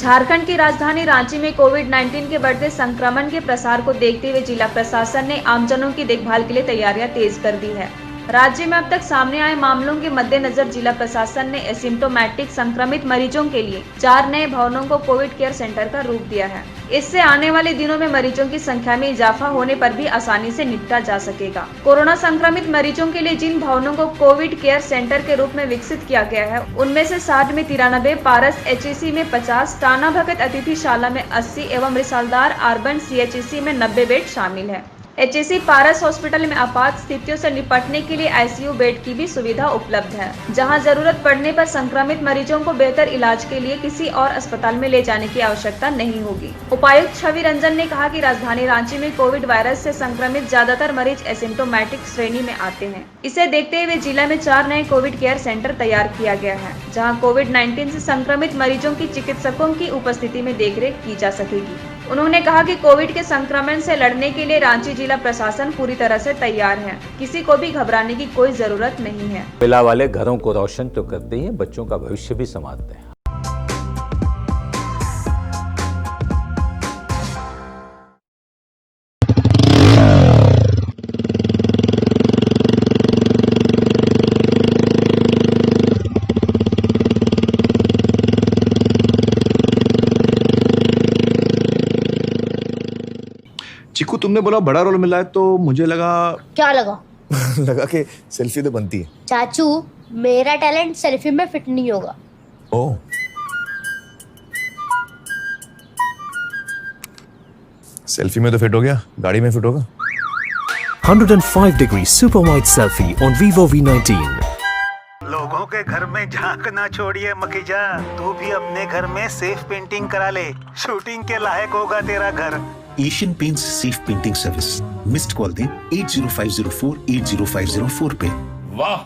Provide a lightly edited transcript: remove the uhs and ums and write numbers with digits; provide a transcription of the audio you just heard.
झारखंड की राजधानी रांची में कोविड-19 के बढ़ते संक्रमण के प्रसार को देखते हुए जिला प्रशासन ने आमजनों की देखभाल के लिए तैयारियां तेज कर दी है। राज्य में अब तक सामने आए मामलों के मद्देनजर जिला प्रशासन ने एसिम्टोमेटिक संक्रमित मरीजों के लिए 4 नए भवनों को कोविड केयर सेंटर का रूप दिया है। इससे आने वाले दिनों में मरीजों की संख्या में इजाफा होने पर भी आसानी से निपटा जा सकेगा। कोरोना संक्रमित मरीजों के लिए जिन भवनों को कोविड केयर सेंटर के रूप में विकसित किया गया है, उनमें से 60 में 93, पारस HEC में 50, टाना भगत अतिथिशाला में 80 एवं रिसालदार अर्बन CHEC में 90 बेड शामिल है। HEC पारस हॉस्पिटल में आपात स्थितियों से निपटने के लिए ICU बेड की भी सुविधा उपलब्ध है, जहां जरूरत पड़ने पर संक्रमित मरीजों को बेहतर इलाज के लिए किसी और अस्पताल में ले जाने की आवश्यकता नहीं होगी। उपायुक्त छवि रंजन ने कहा कि राजधानी रांची में कोविड वायरस से संक्रमित ज्यादातर मरीज एसिम्टोमेटिक श्रेणी में आते हैं। इसे देखते हुए जिला में 4 नए कोविड केयर सेंटर तैयार किया गया है, जहाँ कोविड-19 से संक्रमित मरीजों की चिकित्सकों की उपस्थिति में देखरेख की जा सकेगी। उन्होंने कहा कि कोविड के संक्रमण से लड़ने के लिए रांची जिला प्रशासन पूरी तरह से तैयार है। किसी को भी घबराने की कोई जरूरत नहीं है। कोयला वाले घरों को रोशन तो करते ही हैं, बच्चों का भविष्य भी संवारते हैं। चिकू, तुमने बोला बड़ा रोल मिला है तो मुझे लगा। क्या लगा? लगा कि सेल्फी तो बनती है। चाचू, मेरा टैलेंट सेल्फी में फिट नहीं होगा। ओह, सेल्फी में तो फिट हो गया, गाड़ी में फिट होगा। 105 degree super wide selfie on Vivo V19। लोगों के घर में झांकना छोड़िए मखीजा, तू भी अपने घर में सेफ पेंटिंग करा ले। शूटिंग के लायक होगा तेरा घर। Asian paints safe painting service. Missed call दें 80504 80504 पे। वाह।